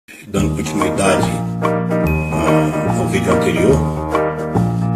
Dando continuidade ao vídeo anterior,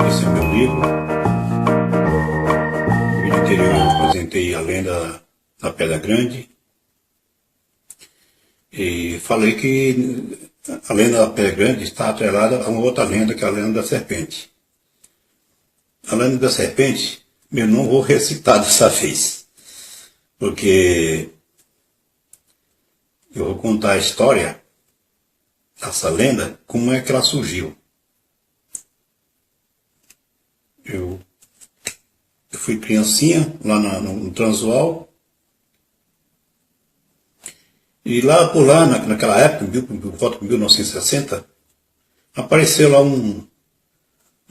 esse é meu livro. No vídeo anterior eu apresentei a lenda da Pedra Grande e falei que a lenda da Pedra Grande está atrelada a uma outra lenda, que é a lenda da serpente. A lenda da serpente eu não vou recitar dessa vez, porque eu vou contar a história dessa lenda, como é que ela surgiu. Eu fui criancinha lá no Transual, e lá por lá, naquela época, por volta de 1960, apareceu lá um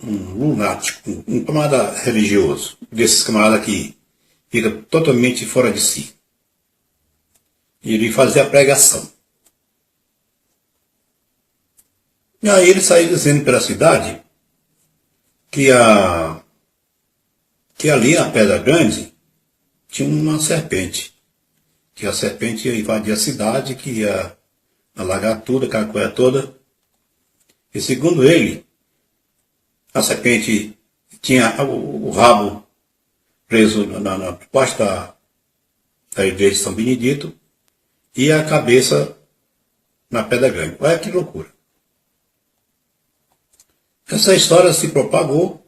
lunático, um camarada religioso, desses camaradas que fica totalmente fora de si. E ele fazia a pregação. E aí ele saiu dizendo pela cidade que ali na Pedra Grande tinha uma serpente. Que a serpente ia invadir a cidade, que ia alagar tudo, aquela coisa toda. E segundo ele, a serpente tinha o rabo preso na parte da igreja de São Benedito e a cabeça na Pedra Grande. Olha que loucura. Essa história se propagou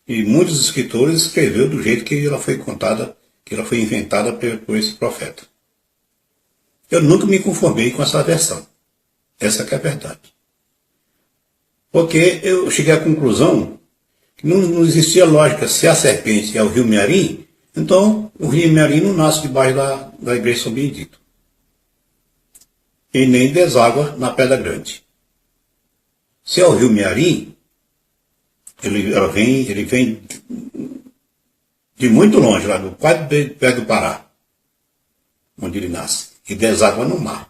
e muitos escritores escreveram do jeito que ela foi contada, que ela foi inventada por esse profeta. Eu nunca me conformei com essa versão. Essa que é a verdade. Porque eu cheguei à conclusão que não existia lógica. Se a serpente é o rio Mearim, então o rio Mearim não nasce debaixo da igreja de São Benedito. E nem deságua na Pedra Grande. Se é o rio Mearim, ele vem de muito longe, lá quase perto do Pará, onde ele nasce, e deságua no mar.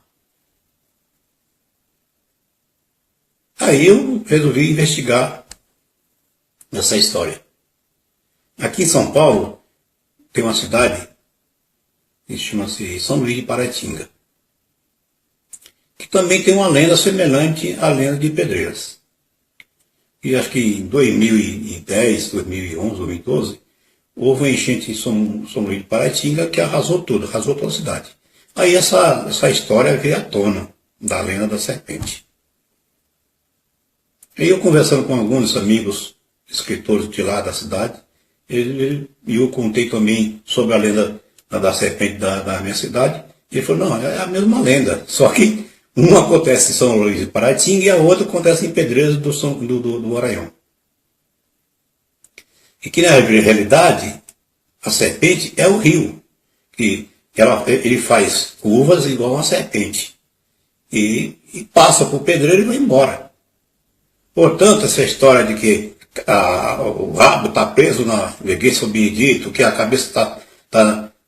Aí eu resolvi investigar essa história. Aqui em São Paulo tem uma cidade que chama-se São Luís de Paraitinga, que também tem uma lenda semelhante à lenda de Pedreiras. E acho que em 2010, 2011, 2012, houve uma enchente em São Luís de Paraitinga que arrasou tudo, arrasou toda a cidade. Aí essa história veio à tona da lenda da serpente. E eu conversando com alguns amigos, escritores de lá da cidade, e eu contei também sobre a lenda da serpente da minha cidade, e ele falou, não, é a mesma lenda, só que uma acontece em São Luís de Paraitinga e a outra acontece em Pedreiras do Maranhão. E que na realidade a serpente é o rio, que ele faz curvas igual uma serpente e passa por Pedreiro e vai embora. Portanto, essa história de que o rabo está preso na igreja de São Benedito, que a cabeça está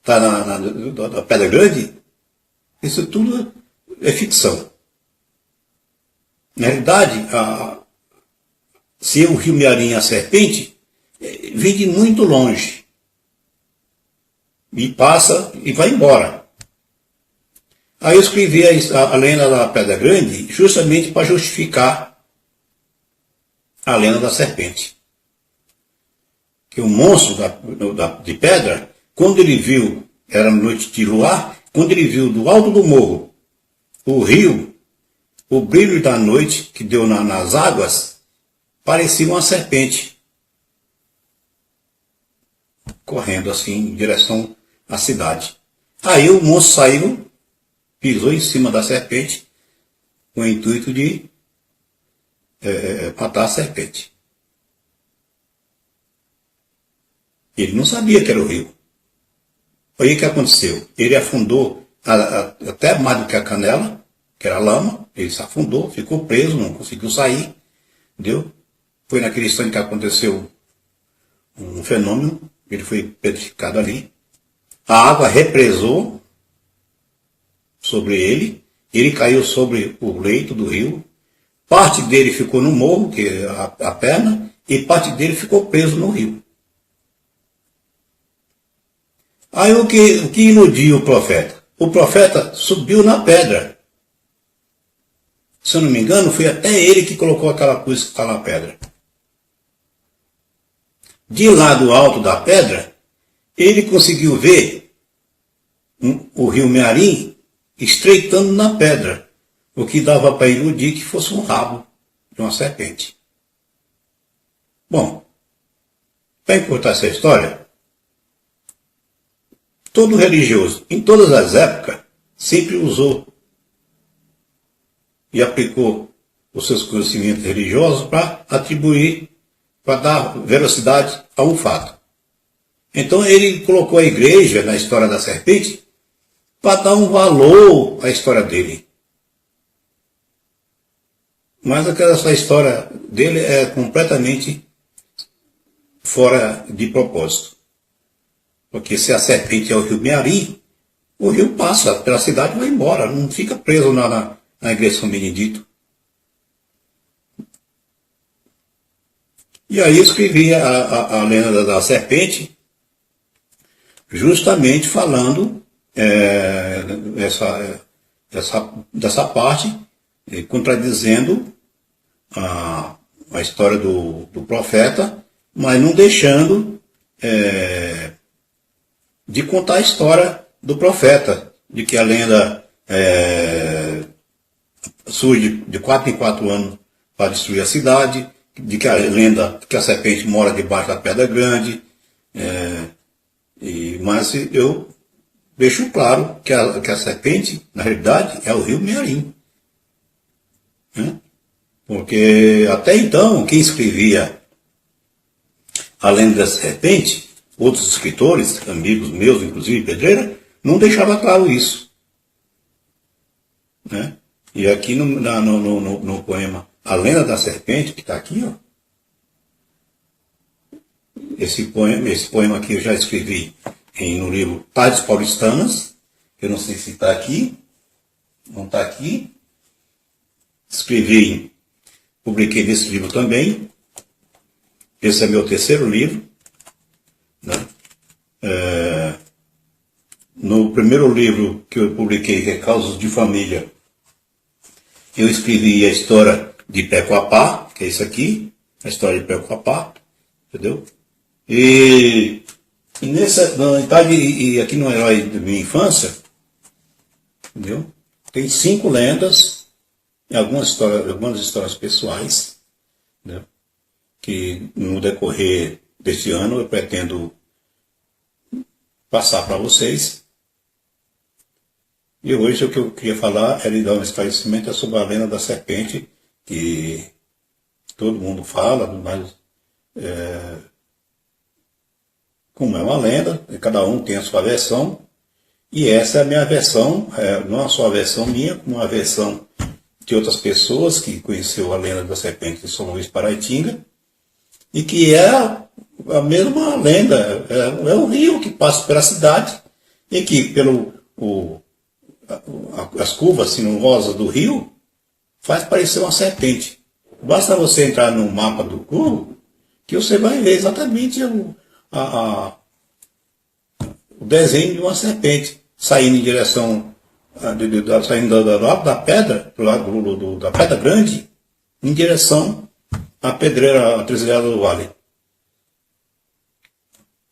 na Pedra Grande, isso tudo é ficção. Na realidade, se o rio Mearim é a serpente, vem de muito longe. E passa e vai embora. Aí eu escrevi a lenda da Pedra Grande justamente para justificar a lenda da serpente. Que o monstro de pedra, quando ele viu, era noite de luar, quando ele viu do alto do morro o rio, o brilho da noite que deu nas águas, parecia uma serpente correndo assim em direção à cidade. Aí o monstro saiu, pisou em cima da serpente com o intuito de matar a serpente. Ele não sabia que era o rio. Aí o que aconteceu? Ele afundou até mais do que a canela, que era a lama, ele se afundou, ficou preso, não conseguiu sair, entendeu? Foi naquele instante que aconteceu um fenômeno, ele foi petrificado ali, a água represou sobre ele caiu sobre o leito do rio, parte dele ficou no morro, que é a perna, e parte dele ficou preso no rio. Aí o que iludiu o profeta? O profeta subiu na pedra. se eu não me engano, foi até ele que colocou aquela cruz que está na pedra. De lá do alto da pedra, ele conseguiu ver o rio Mearim estreitando na pedra, o que dava para iludir que fosse um rabo de uma serpente. Bom, para encurtar essa história, todo religioso, em todas as épocas, sempre usou e aplicou os seus conhecimentos religiosos para atribuir, para dar velocidade a um fato. Então ele colocou a igreja na história da serpente para dar um valor à história dele. Mas essa história dele é completamente fora de propósito. Porque se a serpente é o rio Mearim, o rio passa pela cidade e vai embora, não fica preso na igreja São Benedito. E aí eu escrevi a lenda da serpente, justamente falando dessa parte, contradizendo a história do profeta, mas não deixando de contar a história do profeta, de que a lenda surge de 4 em 4 anos para destruir a cidade, de que a lenda que a serpente mora debaixo da pedra grande, mas eu deixo claro que a serpente, na realidade, é o rio Mearim. Né? Porque até então, quem escrevia a lenda da serpente, outros escritores, amigos meus, inclusive Pedreira, não deixava claro isso. Né? E aqui no poema A Lenda da Serpente, que está aqui, ó, esse poema aqui eu já escrevi no livro Tardes Paulistanas, eu não sei se está aqui, não está aqui. Publiquei nesse livro também. Esse é meu terceiro livro. Né? No primeiro livro que eu publiquei, que é Causas de Família, eu escrevi a história de Pecuapá, que é isso aqui, a história de Pecuapá, entendeu? E aqui no Herói da Minha Infância, entendeu? Tem 5 lendas, e algumas histórias pessoais, né? Que no decorrer deste ano eu pretendo passar para vocês. E hoje o que eu queria falar era de dar um esclarecimento sobre a lenda da serpente, que todo mundo fala, mas como é uma lenda, cada um tem a sua versão, e essa é a minha versão, não é só a versão minha, como a versão de outras pessoas que conheceu a lenda da serpente de São Luís Paraitinga, e que é a mesma lenda, é um rio que passa pela cidade, e que as curvas sinuosas do rio faz parecer uma serpente. Basta você entrar no mapa do Google que você vai ver exatamente o desenho de uma serpente saindo em direção saindo do lado da pedra, do lado da pedra grande, em direção à pedreira, à trilhada do vale.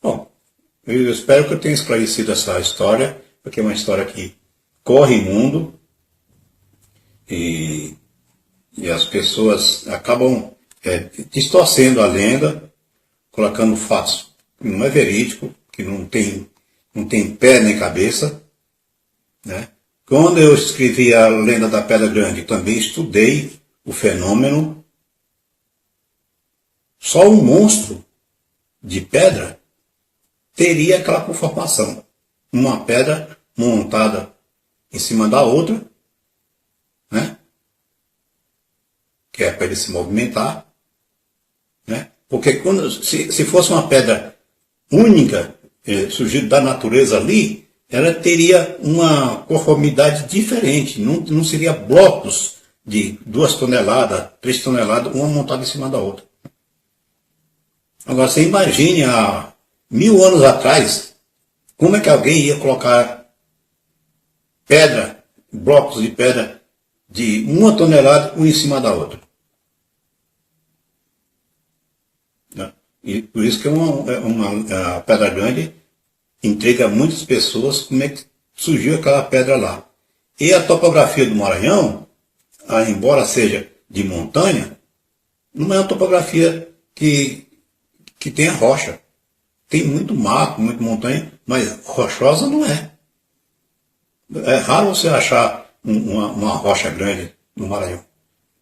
Bom, eu espero que eu tenha esclarecido essa história, porque é uma história que corre o mundo e as pessoas acabam distorcendo a lenda, colocando fatos que não é verídico, que não tem pé nem cabeça. Né? Quando eu escrevi a lenda da Pedra Grande, também estudei o fenômeno. Só um monstro de pedra teria aquela conformação. Uma pedra montada em cima da outra, né? Que é para ele se movimentar. Né? Porque se fosse uma pedra única, surgida da natureza ali, ela teria uma conformidade diferente, não seria blocos de 2 toneladas, 3 toneladas, uma montada em cima da outra. Agora, você imagine há 1000 anos atrás, como é que alguém ia colocar blocos de pedra de 1 tonelada, uma em cima da outra. Né? E por isso que a Pedra Grande intriga muitas pessoas como é que surgiu aquela pedra lá. E a topografia do Maranhão, embora seja de montanha, não é uma topografia que tenha rocha. Tem muito mato, muita montanha, mas rochosa não é. É raro você achar uma rocha grande no Maranhão.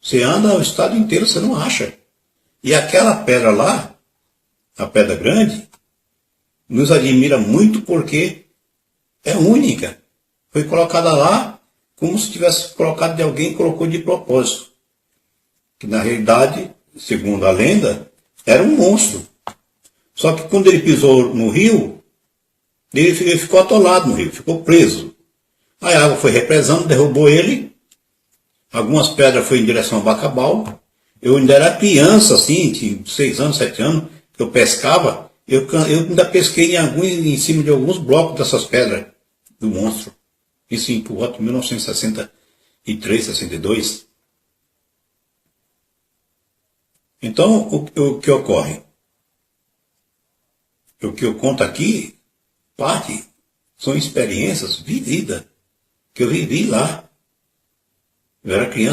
Você anda o estado inteiro, você não acha. E aquela pedra lá, a Pedra Grande, nos admira muito porque é única. Foi colocada lá como se tivesse colocado de alguém e colocou de propósito. Que na realidade, segundo a lenda, era um monstro. Só que quando ele pisou no rio, ele ficou atolado no rio, ficou preso. Aí a água foi represando, derrubou ele. Algumas pedras foram em direção ao Bacabal. Eu ainda era criança, assim, tinha 6 anos, 7 anos, que eu pescava. Eu ainda pesquei em cima de alguns blocos dessas pedras do monstro. Isso por volta de 1963, 62. Então, o que ocorre? O que eu conto aqui, parte, são experiências vividas, que eu vivi lá. Eu era criança.